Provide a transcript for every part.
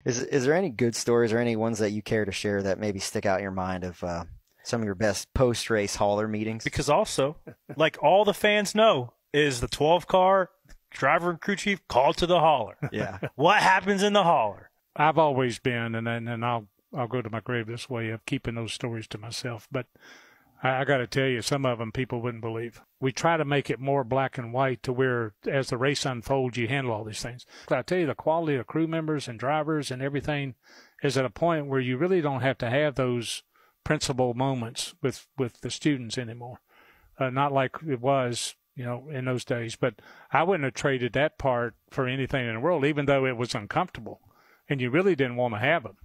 Is there any good stories or any ones that you care to share that maybe stick out in your mind of some of your best post-race hauler meetings? Because also, like all the fans know, is the 12 car driver and crew chief called to the hauler. Yeah. What happens in the hauler? I've always been, and I'll go to my grave this way, of keeping those stories to myself. But I got to tell you, some of them people wouldn't believe. We try to make it more black and white to where, as the race unfolds, you handle all these things. I tell you, the quality of crew members and drivers and everything is at a point where you really don't have to have those principal moments with the students anymore. Not like it was, in those days. But I wouldn't have traded that part for anything in the world, even though it was uncomfortable, and you really didn't want to have them.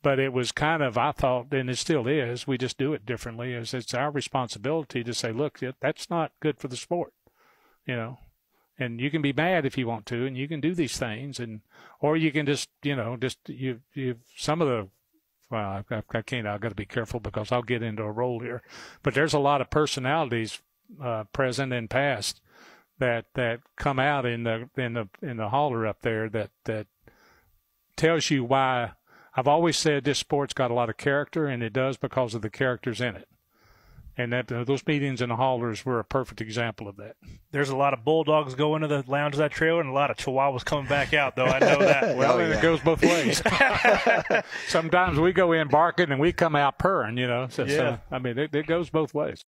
But it was kind of, I thought, and it still is, we just do it differently, is it's our responsibility to say, look, that's not good for the sport, and you can be mad if you want to, and you can do these things, or you can just, some of the, well, I can't, I've got to be careful because I'll get into a role here, but there's a lot of personalities present and past that come out in the hauler up there that tells you why. I've always said this sport's got a lot of character, and it does because of the characters in it. And that those meetings in the haulers were a perfect example of that. There's a lot of bulldogs going to the lounge of that trailer and a lot of chihuahuas coming back out, though. I know that. Well, and it goes both ways. Sometimes we go in barking and we come out purring, So, Yeah. I mean, it goes both ways.